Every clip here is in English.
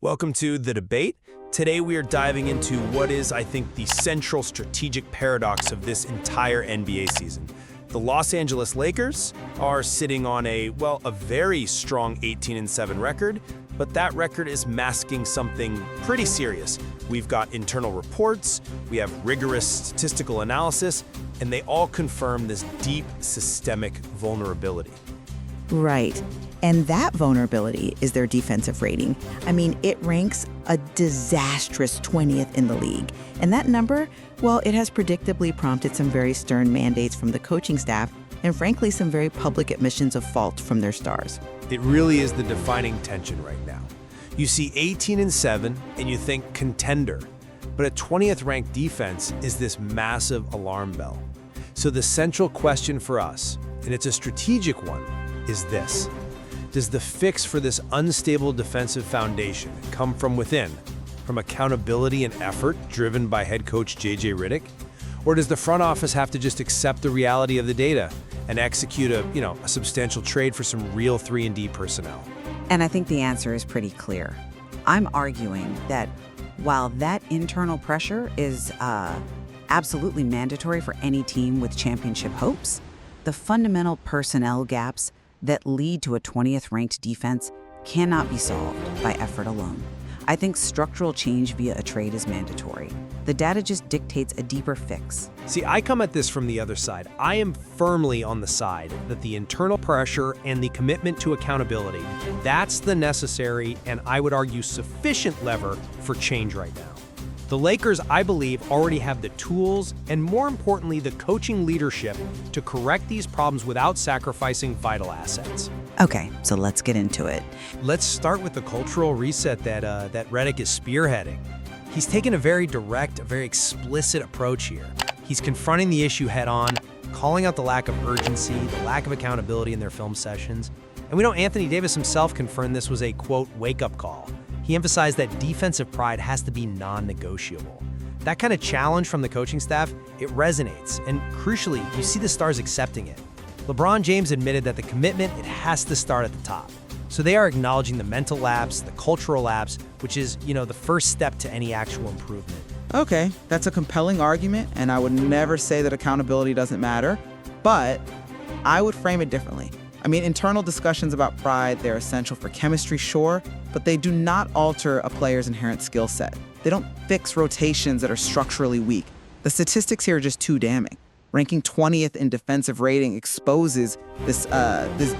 Welcome to The Debate. Today we are diving into what is, I think, the central strategic paradox of this entire NBA season. The Los Angeles Lakers are sitting on a very strong 18-7 record, but that record is masking something pretty serious. We've got internal reports, we have rigorous statistical analysis, and they all confirm this deep systemic vulnerability. Right. And that vulnerability is their defensive rating. I mean, it ranks a disastrous 20th in the league. And that number, well, it has predictably prompted some very stern mandates from the coaching staff and frankly, some very public admissions of fault from their stars. It really is the defining tension right now. You see 18-7 and you think contender, but a 20th ranked defense is this massive alarm bell. So the central question for us, and it's a strategic one, is this. Does the fix for this unstable defensive foundation come from within, from accountability and effort driven by head coach J.J. Redick? Or does the front office have to just accept the reality of the data and execute a substantial trade for some real 3-and-D personnel? And I think the answer is pretty clear. I'm arguing that while that internal pressure is absolutely mandatory for any team with championship hopes, the fundamental personnel gaps that lead to a 20th ranked defense cannot be solved by effort alone. I think structural change via a trade is mandatory. The data just dictates a deeper fix. See, I come at this from the other side. I am firmly on the side that the internal pressure and the commitment to accountability, that's the necessary and I would argue sufficient lever for change right now. The Lakers, I believe, already have the tools and, more importantly, the coaching leadership to correct these problems without sacrificing vital assets. Okay, so let's get into it. Let's start with the cultural reset that Redick is spearheading. He's taken a very direct, a very explicit approach here. He's confronting the issue head-on, calling out the lack of urgency, the lack of accountability in their film sessions. And we know Anthony Davis himself confirmed this was a, quote, wake-up call. He emphasized that defensive pride has to be non-negotiable. That kind of challenge from the coaching staff, it resonates, and crucially, you see the stars accepting it. LeBron James admitted that the commitment, it has to start at the top. So they are acknowledging the mental lapse, the cultural lapse, which is, the first step to any actual improvement. Okay, that's a compelling argument, and I would never say that accountability doesn't matter, but I would frame it differently. I mean, internal discussions about pride, they're essential for chemistry, sure, but they do not alter a player's inherent skill set. They don't fix rotations that are structurally weak. The statistics here are just too damning. Ranking 20th in defensive rating exposes this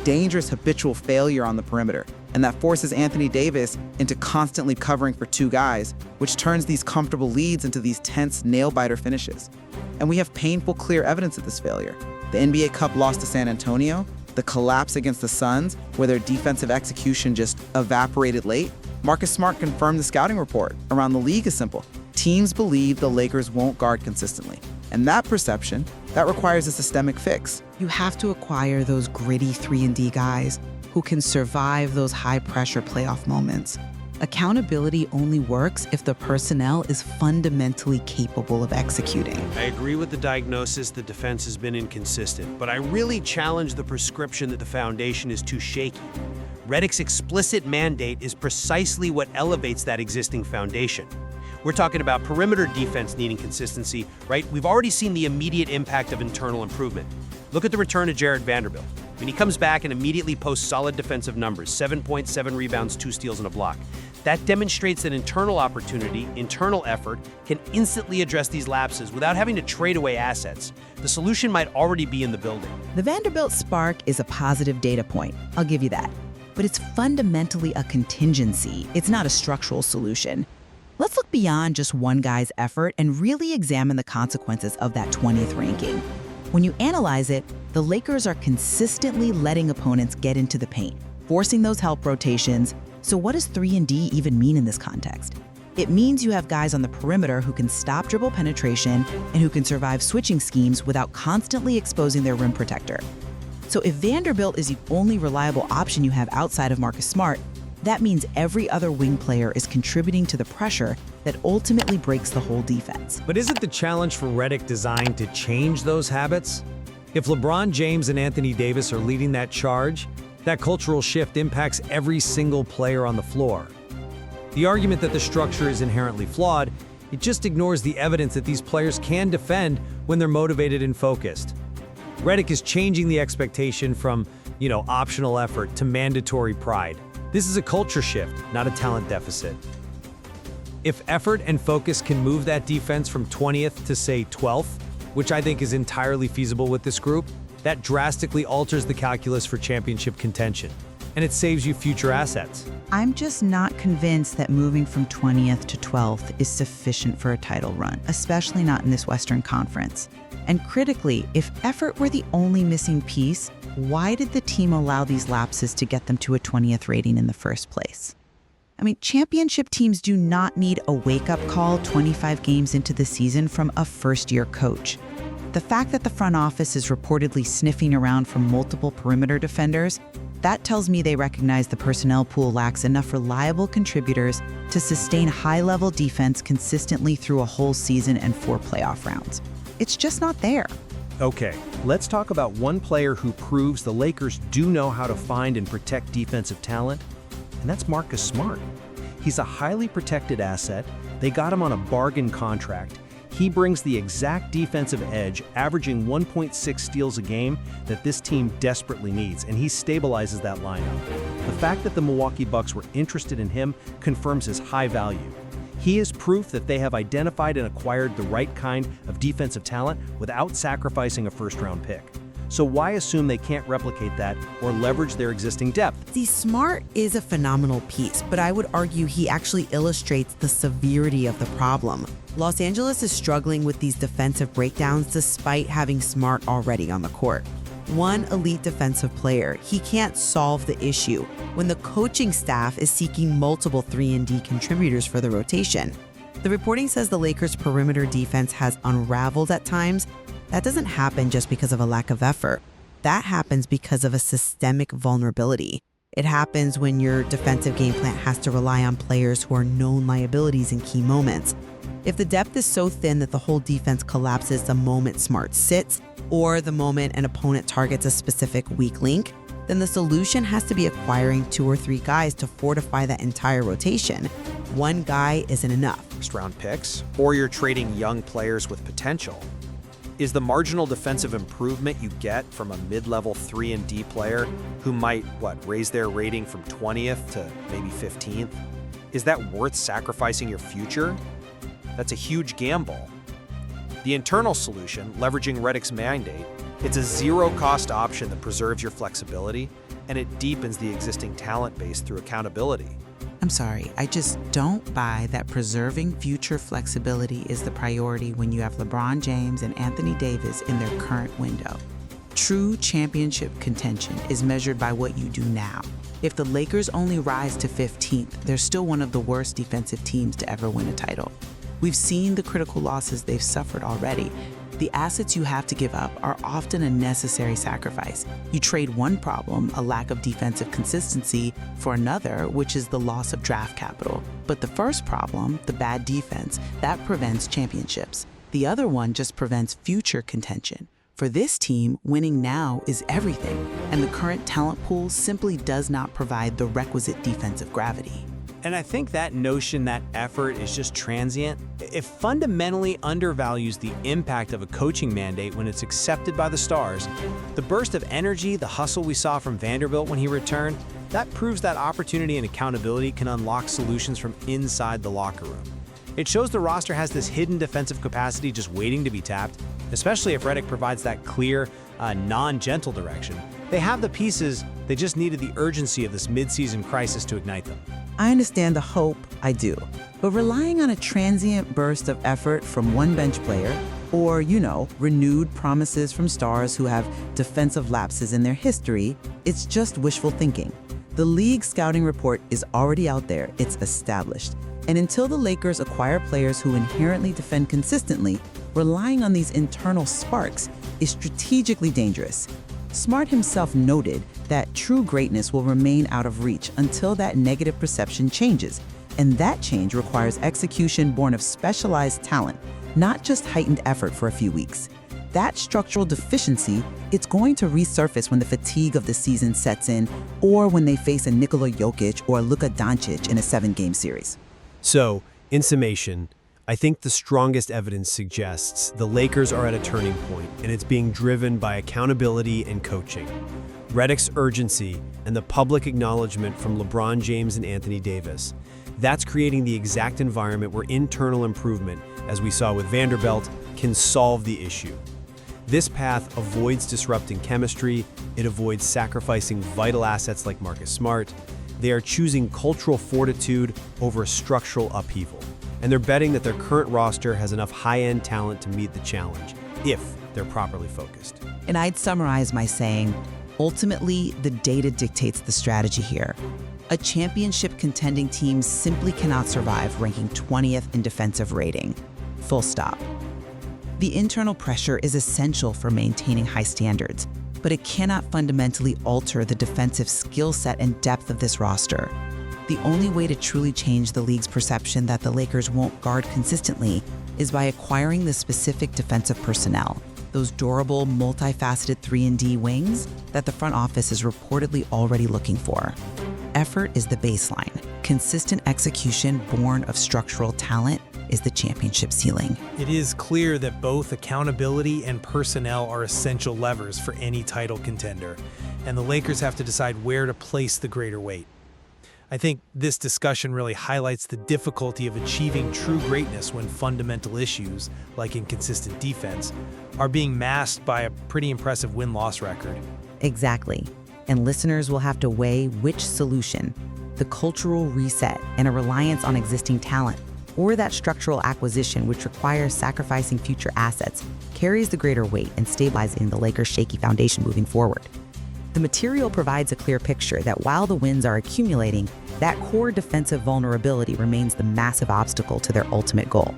dangerous habitual failure on the perimeter, and that forces Anthony Davis into constantly covering for two guys, which turns these comfortable leads into these tense nail-biter finishes. And we have painful, clear evidence of this failure. The NBA Cup loss to San Antonio, the collapse against the Suns, where their defensive execution just evaporated late. Marcus Smart confirmed the scouting report around the league is simple. Teams believe the Lakers won't guard consistently. And that perception, that requires a systemic fix. You have to acquire those gritty 3-and-D guys who can survive those high-pressure playoff moments. Accountability only works if the personnel is fundamentally capable of executing. I agree with the diagnosis that defense has been inconsistent, but I really challenge the prescription that the foundation is too shaky. Redick's explicit mandate is precisely what elevates that existing foundation. We're talking about perimeter defense needing consistency, right? We've already seen the immediate impact of internal improvement. Look at the return of Jared Vanderbilt. When he comes back and immediately posts solid defensive numbers, 7.7 rebounds, 2 steals, and a block. That demonstrates that internal opportunity, internal effort, can instantly address these lapses without having to trade away assets. The solution might already be in the building. The Vanderbilt spark is a positive data point, I'll give you that. But it's fundamentally a contingency. It's not a structural solution. Let's look beyond just one guy's effort and really examine the consequences of that 20th ranking. When you analyze it, the Lakers are consistently letting opponents get into the paint, forcing those help rotations. So what does 3-and-D even mean in this context? It means you have guys on the perimeter who can stop dribble penetration and who can survive switching schemes without constantly exposing their rim protector. So if Vanderbilt is the only reliable option you have outside of Marcus Smart, that means every other wing player is contributing to the pressure that ultimately breaks the whole defense. But isn't the challenge for Redick designed to change those habits? If LeBron James and Anthony Davis are leading that charge, that cultural shift impacts every single player on the floor. The argument that the structure is inherently flawed, it just ignores the evidence that these players can defend when they're motivated and focused. Redick is changing the expectation from, optional effort to mandatory pride. This is a culture shift, not a talent deficit. If effort and focus can move that defense from 20th to, say, 12th, which I think is entirely feasible with this group, that drastically alters the calculus for championship contention, and it saves you future assets. I'm just not convinced that moving from 20th to 12th is sufficient for a title run, especially not in this Western Conference. And critically, if effort were the only missing piece, why did the team allow these lapses to get them to a 20th rating in the first place? Championship teams do not need a wake-up call 25 games into the season from a first-year coach. The fact that the front office is reportedly sniffing around for multiple perimeter defenders, that tells me they recognize the personnel pool lacks enough reliable contributors to sustain high-level defense consistently through a whole season and 4 playoff rounds. It's just not there. Okay, let's talk about one player who proves the Lakers do know how to find and protect defensive talent, and that's Marcus Smart. He's a highly protected asset. They got him on a bargain contract. He brings the exact defensive edge, averaging 1.6 steals a game that this team desperately needs, and he stabilizes that lineup. The fact that the Milwaukee Bucks were interested in him confirms his high value. He is proof that they have identified and acquired the right kind of defensive talent without sacrificing a first-round pick. So why assume they can't replicate that or leverage their existing depth? See, Smart is a phenomenal piece, but I would argue he actually illustrates the severity of the problem. Los Angeles is struggling with these defensive breakdowns despite having Smart already on the court. One elite defensive player, he can't solve the issue when the coaching staff is seeking multiple 3-and-D contributors for the rotation. The reporting says the Lakers' perimeter defense has unraveled at times. That doesn't happen just because of a lack of effort. That happens because of a systemic vulnerability. It happens when your defensive game plan has to rely on players who are known liabilities in key moments. If the depth is so thin that the whole defense collapses the moment Smart sits, or the moment an opponent targets a specific weak link, then the solution has to be acquiring 2 or 3 guys to fortify that entire rotation. One guy isn't enough. First-round picks, or you're trading young players with potential. Is the marginal defensive improvement you get from a mid-level 3-and-D player who might, raise their rating from 20th to maybe 15th? Is that worth sacrificing your future? That's a huge gamble. The internal solution, leveraging Redick's mandate, it's a zero-cost option that preserves your flexibility, and it deepens the existing talent base through accountability. I'm sorry, I just don't buy that preserving future flexibility is the priority when you have LeBron James and Anthony Davis in their current window. True championship contention is measured by what you do now. If the Lakers only rise to 15th, they're still one of the worst defensive teams to ever win a title. We've seen the critical losses they've suffered already. The assets you have to give up are often a necessary sacrifice. You trade one problem, a lack of defensive consistency, for another, which is the loss of draft capital. But the first problem, the bad defense, that prevents championships. The other one just prevents future contention. For this team, winning now is everything, and the current talent pool simply does not provide the requisite defensive gravity. And I think that notion that effort is just transient, it fundamentally undervalues the impact of a coaching mandate when it's accepted by the stars. The burst of energy, the hustle we saw from Vanderbilt when he returned, that proves that opportunity and accountability can unlock solutions from inside the locker room. It shows the roster has this hidden defensive capacity just waiting to be tapped, especially if Redick provides that clear, non-gentle direction. They have the pieces, they just needed the urgency of this mid-season crisis to ignite them. I understand the hope, I do. But relying on a transient burst of effort from one bench player, or, renewed promises from stars who have defensive lapses in their history, it's just wishful thinking. The league scouting report is already out there, it's established. And until the Lakers acquire players who inherently defend consistently, relying on these internal sparks is strategically dangerous. Smart himself noted that true greatness will remain out of reach until that negative perception changes, and that change requires execution born of specialized talent, not just heightened effort for a few weeks. That structural deficiency, it's going to resurface when the fatigue of the season sets in, or when they face a Nikola Jokic or a Luka Doncic in a 7-game series. So, in summation, I think the strongest evidence suggests the Lakers are at a turning point, and it's being driven by accountability and coaching. Redick's urgency and the public acknowledgement from LeBron James and Anthony Davis. That's creating the exact environment where internal improvement, as we saw with Vanderbilt, can solve the issue. This path avoids disrupting chemistry, it avoids sacrificing vital assets like Marcus Smart. They are choosing cultural fortitude over structural upheaval. And they're betting that their current roster has enough high-end talent to meet the challenge, if they're properly focused. And I'd summarize by saying, ultimately, the data dictates the strategy here. A championship contending team simply cannot survive ranking 20th in defensive rating. Full stop. The internal pressure is essential for maintaining high standards, but it cannot fundamentally alter the defensive skill set and depth of this roster. The only way to truly change the league's perception that the Lakers won't guard consistently is by acquiring the specific defensive personnel, those durable, multifaceted 3-and-D wings that the front office is reportedly already looking for. Effort is the baseline. Consistent execution born of structural talent is the championship ceiling. It is clear that both accountability and personnel are essential levers for any title contender, and the Lakers have to decide where to place the greater weight. I think this discussion really highlights the difficulty of achieving true greatness when fundamental issues, like inconsistent defense, are being masked by a pretty impressive win-loss record. Exactly. And listeners will have to weigh which solution, the cultural reset and a reliance on existing talent, or that structural acquisition which requires sacrificing future assets, carries the greater weight in stabilizing the Lakers' shaky foundation moving forward. The material provides a clear picture that while the wins are accumulating, that core defensive vulnerability remains the massive obstacle to their ultimate goal.